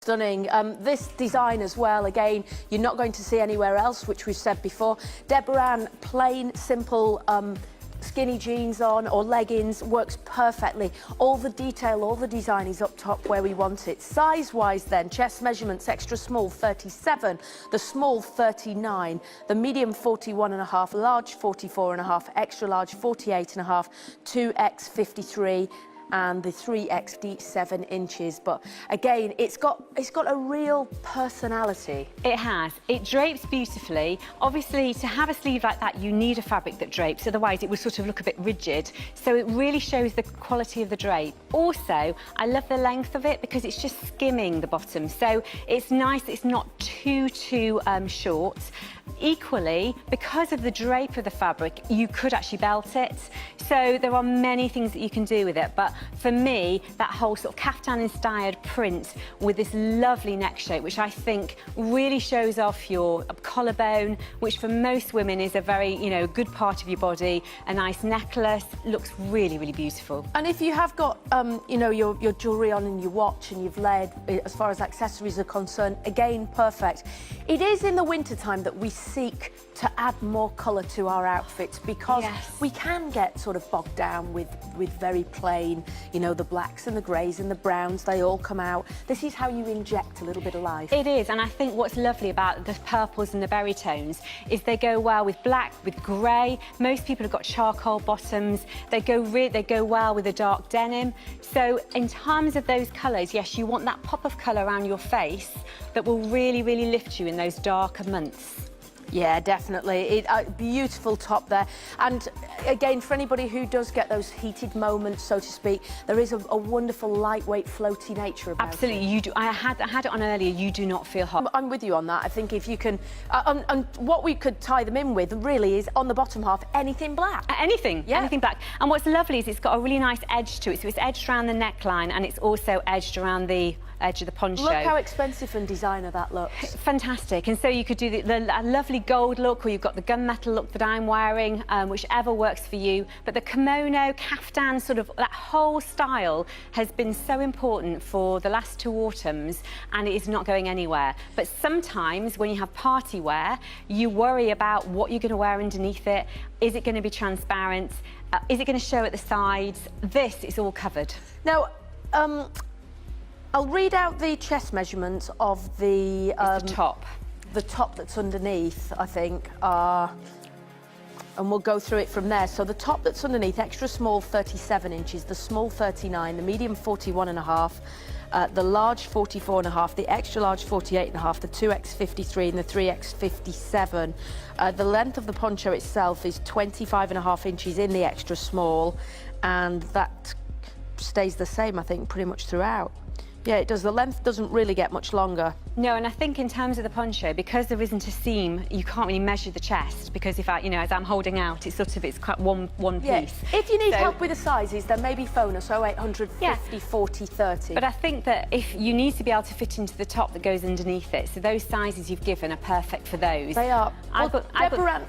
Stunning. This design as well, again, you're not going to see anywhere else, which we've said before. Deborah, plain, simple skinny jeans on or leggings works perfectly. All the detail, all the design is up top where we want it. Size-wise then, chest measurements, extra small 37, the small 39, the medium 41.5, large 44.5, extra large 48.5, 2X 53. And the 3X 57 inches, but again, it's got a real personality. It has. It drapes beautifully. Obviously, to have a sleeve like that, you need a fabric that drapes, otherwise it would sort of look a bit rigid. So it really shows the quality of the drape. Also, I love the length of it because it's just skimming the bottom, so it's nice. It's not too short. Equally, because of the drape of the fabric, you could actually belt it. So there are many things that you can do with it, but for me, that whole sort of kaftan-inspired print with this lovely neck shape, which I think really shows off your collarbone, which for most women is a very, good part of your body. A nice necklace, looks really, really beautiful. And if you have got, your jewellery on and your watch and you've led, as far as accessories are concerned, again, perfect. It is in the winter time that we seek to add more colour to our outfits because we can get sort of bogged down with very plain, the blacks and the greys and the browns, they all come out. This is how you inject a little bit of life. It is, and I think what's lovely about the purples and the berry tones is they go well with black, with grey. Most people have got charcoal bottoms. They go well with a dark denim. So in terms of those colours, yes, you want that pop of colour around your face that will really, really lift you in those darker months. Yeah, definitely. Beautiful top there. And again, for anybody who does get those heated moments, so to speak, there is a wonderful, lightweight, floaty nature about it. Absolutely, you do. I had it on earlier, you do not feel hot. I'm with you on that. I think if you can... and what we could tie them in with, really, is on the bottom half, anything black. Anything, anything black. And what's lovely is it's got a really nice edge to it. So it's edged around the neckline and it's also edged around the edge of the poncho. Look how expensive and designer that looks. Fantastic. And so you could do the lovely gold look, or you've got the gunmetal look that I'm wearing, whichever works for you. But the kimono, kaftan, sort of that whole style has been so important for the last 2 autumns, and it is not going anywhere. But sometimes when you have party wear, you worry about what you're going to wear underneath it. Is it going to be transparent? Is it going to show at the sides? This is all covered. Now, I'll read out the chest measurements of the top. The top that's underneath, I think, and we'll go through it from there. So the top that's underneath, extra small 37 inches, the small 39, the medium 41.5, the large 44.5, the extra large 48.5, the 2X 53 and the 3X 57. The length of the poncho itself is 25.5 inches in the extra small, and that stays the same, I think, pretty much throughout. Yeah, it does. The length doesn't really get much longer. No, and I think in terms of the poncho, because there isn't a seam, you can't really measure the chest, because if as I'm holding out, it's quite one piece. If you need help with the sizes, then maybe phone us 0800 50 40 30. But I think that if you need to be able to fit into the top that goes underneath it, so those sizes you've given are perfect for those. They are.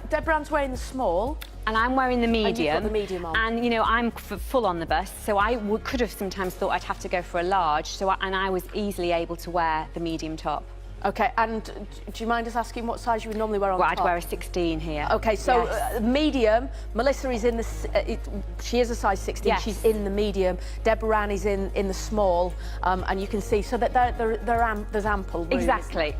Deborah's wearing the small. And I'm wearing the medium. And you've got the medium on. And, I'm full on the bust, so I could have sometimes thought I'd have to go for a large, and I was easily able to wear the medium top. OK, and do you mind us asking what size you would normally wear on top? I'd wear a 16 here. OK, so medium. Melissa is in the... she is a size 16. Yes. She's in the medium. Deborah is in the small, and you can see, so that there's ample room.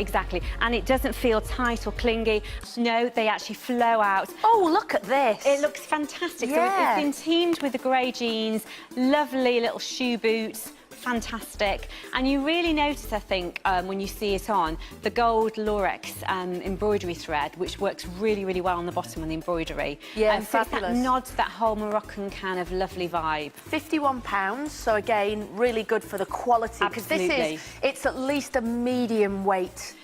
Exactly. And it doesn't feel tight or clingy. No, they actually flow out. Oh, look at this. It looks fantastic. Yeah. So it's been teamed with the grey jeans, lovely little shoe boots. Fantastic. And you really notice, I think, when you see it on, the gold Lurex embroidery thread, which works really, really well on the bottom on the embroidery. Yeah, so it's that nod to that whole Moroccan kind of lovely vibe. £51, so again, really good for the quality. Because it's at least a medium weight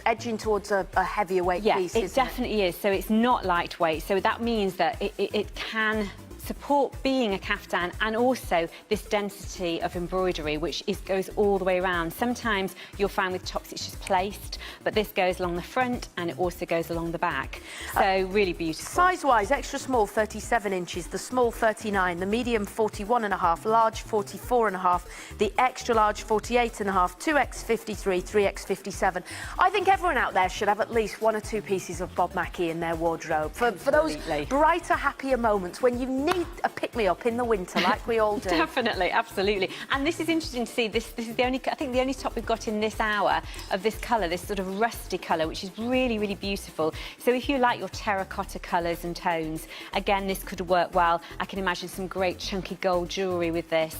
edging towards a heavier weight piece, it definitely is. So it's not lightweight. So that means that it can support being a caftan, and also this density of embroidery, which goes all the way around. Sometimes you'll find with tops it's just placed, but this goes along the front and it also goes along the back. So really beautiful. Size-wise, extra small 37 inches, the small 39, the medium 41.5, large 44.5, the extra large 48.5, 2x53, 3x57. I think everyone out there should have at least 1 or 2 pieces of Bob Mackie in their wardrobe for those brighter, happier moments when you need a pick-me-up in the winter, like we all do. Definitely, absolutely. And this is interesting to see. This is the only, I think, the only top we've got in this hour of this colour, this sort of rusty colour, which is really, really beautiful. So if you like your terracotta colours and tones, again, this could work well. I can imagine some great chunky gold jewellery with this.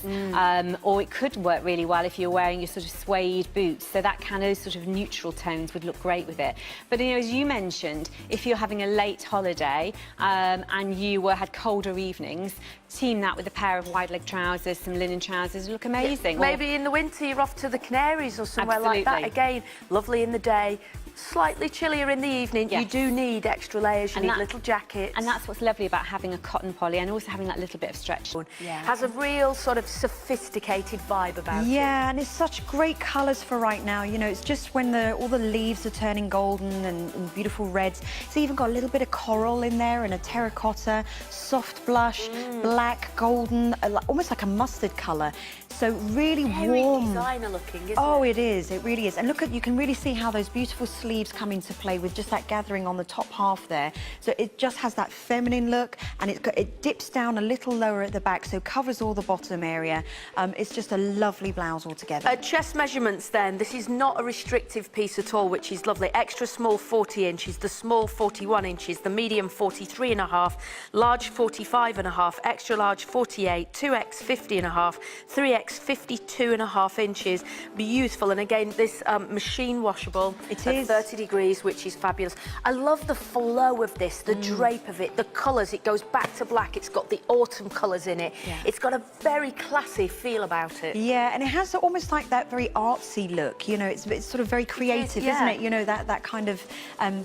Or it could work really well if you're wearing your sort of suede boots. So that kind of sort of neutral tones would look great with it. But, you know, as you mentioned, if you're having a late holiday and you had colder evenings, team that with a pair of wide leg trousers, some linen trousers, look amazing. Yeah, maybe in the winter you're off to the Canaries or somewhere like that. Again, lovely in the day, slightly chillier in the evening. Yes. You do need extra layers, you need little jackets. And that's what's lovely about having a cotton poly and also having that little bit of stretch. Yeah. Has a real sort of sophisticated vibe about it. Yeah, and it's such great colours for right now. You know, it's just when all the leaves are turning golden and beautiful reds. It's even got a little bit of coral in there and a terracotta, soft blush, black, golden, almost like a mustard colour. So really warm. Designer looking, isn't it? Oh, it is. It really is. And look at, you can really see how those beautiful sleeves come into play with just that gathering on the top half there. So it just has that feminine look, and it dips down a little lower at the back, so covers all the bottom area. It's just a lovely blouse altogether. Chest measurements then. This is not a restrictive piece at all, which is lovely. Extra small 40 inches, the small 41 inches, the medium 43.5, large 45.5, extra large 48, 2x 50.5, 3x 52.5 inches. Beautiful. And again, this machine washable at 30 degrees, which is fabulous. I love the flow of this, the drape of it, the colours. It goes back to black. It's got the autumn colours in it. Yeah. It's got a very classy feel about it. Yeah, and it has almost like that very artsy look. You know, it's sort of very creative, isn't it? You know, that kind of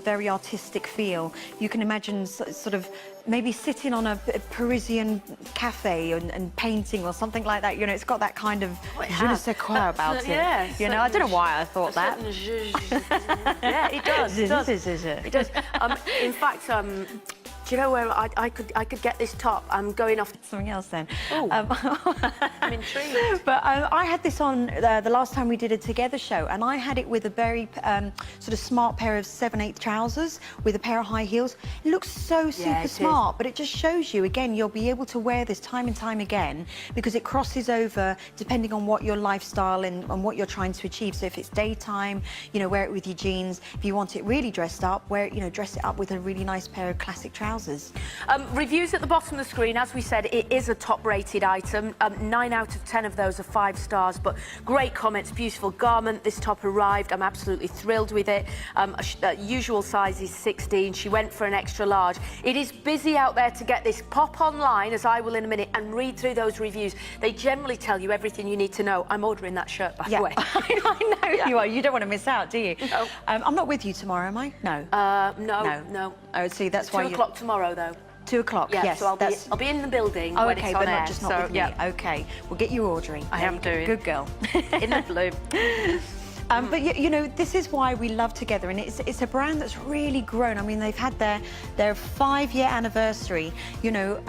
very artistic feel. You can imagine sort of maybe sitting on a Parisian cafe and painting or something like that. You know, it's got that kind of je ne sais quoi about it. Yeah, you know, I don't know why I thought that. Yeah, it does. It does. It does. In fact, do you know where I could get this top? I'm going off something else then. I'm intrigued. But I had this on the last time we did a Together show, and I had it with a very sort of smart pair of 7/8 trousers with a pair of high heels. It looks so super smart, but it just shows you, again, you'll be able to wear this time and time again because it crosses over depending on what your lifestyle and what you're trying to achieve. So if it's daytime, you know, wear it with your jeans. If you want it really dressed up, dress it up with a really nice pair of classic trousers. Reviews at the bottom of the screen. As we said, it is a top-rated item. 9 out of 10 of those are 5 stars, but great comments, beautiful garment. This top arrived. I'm absolutely thrilled with it. Usual size is 16. She went for an extra large. It is busy out there to get this. Pop online, as I will in a minute, and read through those reviews. They generally tell you everything you need to know. I'm ordering that shirt, by the way. I know you are. You don't want to miss out, do you? No. I'm not with you tomorrow, am I? No. No. Oh, see, that's why 2 o'clock tomorrow, though. 2 o'clock, yeah, yes. So I'll be in the building when it's on but air. just not with me. Okay, we'll get you ordering. I am doing. Good girl. In the blue. But you know, this is why we love Together, and it's a brand that's really grown. I mean, they've had their 5-year anniversary, you know,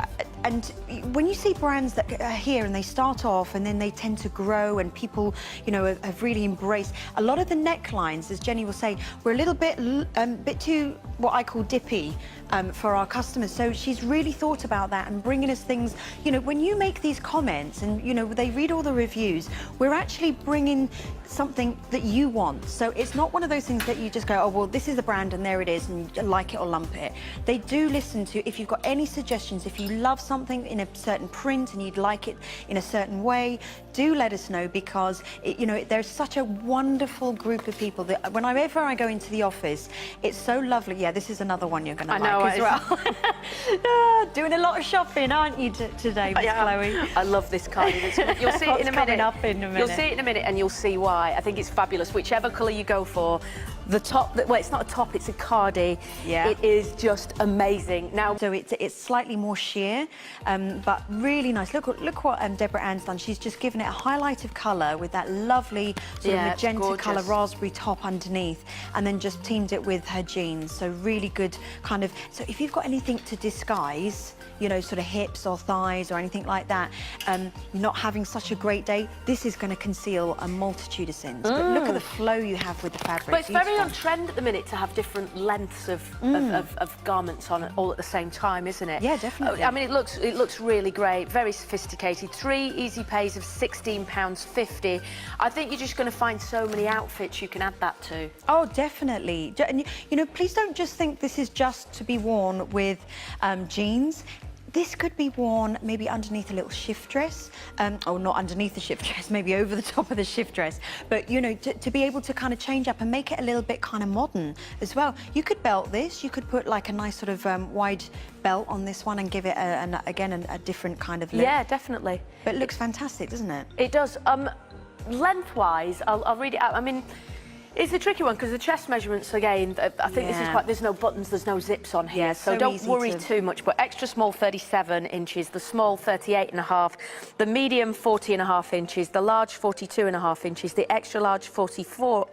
and when you see brands that are here and they start off and then they tend to grow and people, you know, have really embraced a lot of the necklines, as Jenny will say, were a little bit too what I call dippy for our customers. So she's really thought about that and bringing us things, you know, when you make these comments and, you know, they read all the reviews, we're actually bringing something that you want. So it's not one of those things that you just go, oh, well, this is the brand and there it is and you like it or lump it. They do listen to, if you've got any suggestions, if you love something in a certain print and you'd like it in a certain way, do let us know, because you know, there's such a wonderful group of people that whenever I go into the office, it's so lovely. Yeah, this is another one you're going to like. I work as well. Doing a lot of shopping, aren't you, today, Miss Chloe? I love this cardi. You'll see it in a minute. Up in a minute. You'll see it in a minute and you'll see why. I think it's fabulous. Whichever colour you go for, the top, well, it's not a top, it's a cardi. Yeah. It is just amazing. Now, so it's slightly more sheer, but really nice. Look what Deborah Ann's done. She's just given it a highlight of colour with that lovely sort of magenta colour raspberry top underneath, and then just teamed it with her jeans. So really good kind of. So if you've got anything to disguise, you know, sort of hips or thighs or anything like that, you're not having such a great day, this is going to conceal a multitude of sins. But look at the flow you have with the fabric. But it's very on trend at the minute to have different lengths of garments on all at the same time, isn't it? Yeah, definitely. I mean, it looks really great, very sophisticated. 3 easy pays of £16.50. I think you're just going to find so many outfits you can add that to. Oh, definitely. And you know, please don't just think this is just to be worn with jeans. This could be worn maybe underneath a little shift dress, or not underneath the shift dress, maybe over the top of the shift dress. But, you know, to be able to kind of change up and make it a little bit kind of modern as well. You could belt this. You could put like a nice sort of wide belt on this one and give it, again, a different kind of look. Yeah, definitely. But it looks fantastic, doesn't it? It does. Lengthwise, I'll read it out. I mean, it's a tricky one because the chest measurements, again, I think this is quite, there's no buttons, there's no zips on here, so don't worry too much. But extra small, 37 inches, the small, 38.5, the medium, 40.5 inches, the large, 42.5 inches, the extra large, 44,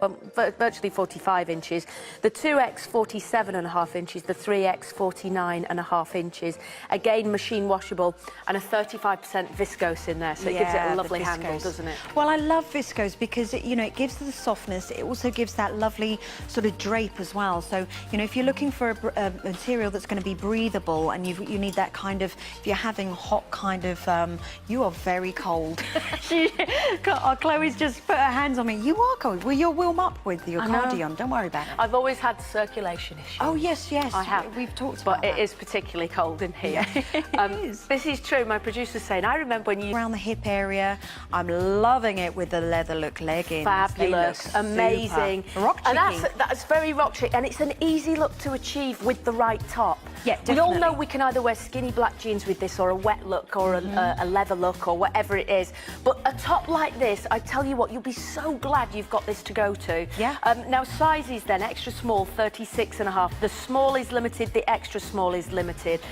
virtually 45 inches, the 2X, 47.5 inches, the 3X, 49.5 inches. Again, machine washable, and a 35% viscose in there, so it gives it a lovely handle, doesn't it? Well, I love viscose because it gives the softness. It also gives that lovely sort of drape as well. So, you know, if you're looking for a material that's going to be breathable and you need that kind of, if you're having hot kind of, you are very cold. Chloe's just put her hands on me. You are cold. Well, you'll warm up with your cardigan. Don't worry about it. I've always had circulation issues. Oh, yes, yes. I have. We've talked about that. But it is particularly cold in here. It is. This is true. My producer's saying, I remember when you... Around the hip area, I'm loving it with the leather look leggings. Fabulous. Amazing. Rock and that's very rock chic, and it's an easy look to achieve with the right top. Yeah, definitely. We all know we can either wear skinny black jeans with this, or a wet look, or a leather look, or whatever it is. But a top like this, I tell you what, you'll be so glad you've got this to go to. Yeah. Now sizes then, extra small, 36.5. The small is limited, the extra small is limited.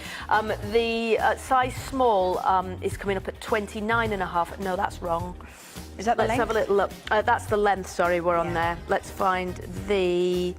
The size small is coming up at 29.5. No, that's wrong. Is that the length? Let's have a little look. That's the length, sorry, we're on there. Let's find the...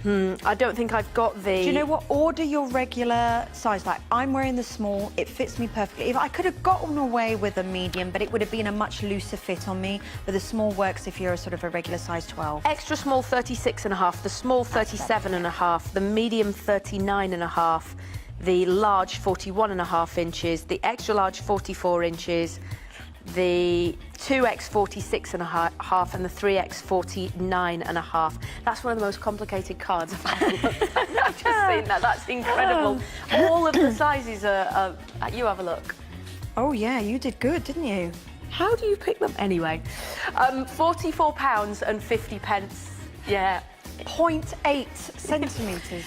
I don't think I've got the... Do you know what? Order your regular size. Like, I'm wearing the small, it fits me perfectly. If I could have gotten away with a medium, but it would have been a much looser fit on me. But the small works if you're a sort of a regular size 12. Extra small, 36.5. The small, 37.5. The medium, 39.5. The large, 41.5 inches. The extra large, 44 inches. The 2X 46.5 and the 3X 49.5. That's one of the most complicated cards I've ever looked at. I've just seen that. That's incredible. All of the sizes are you have a look. Oh yeah, you did good, didn't you? How do you pick them? Anyway, £44.50. Yeah. 0.8 centimetres.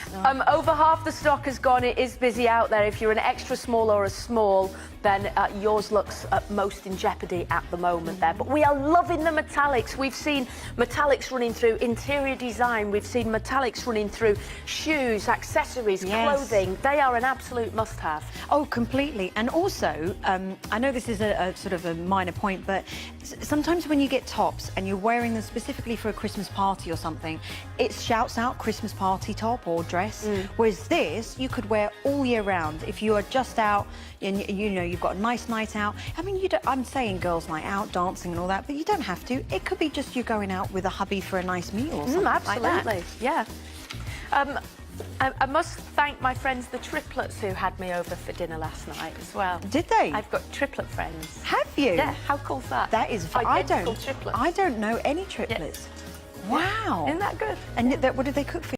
Over half the stock has gone. It is busy out there. If you're an extra small or a small, then yours looks at most in jeopardy at the moment there. But we are loving the metallics. We've seen metallics running through interior design. We've seen metallics running through shoes, accessories, clothing. They are an absolute must-have. Oh, completely. And also, I know this is a sort of a minor point, but sometimes when you get tops and you're wearing them specifically for a Christmas party or something, it shouts out Christmas party top or dress. Whereas this, you could wear all year round. If you are just out and you know you've got a nice night out. I mean, I'm saying girls' night out, dancing and all that, but you don't have to. It could be just you going out with a hubby for a nice meal or something absolutely. like that. Yeah. I must thank my friends, the triplets, who had me over for dinner last night as well. Did they? I've got triplet friends. Have you? Yeah. How cool's that? That is. Identical triplets. I don't know any triplets. Yeah. Wow. Isn't that good? And what did they cook for you?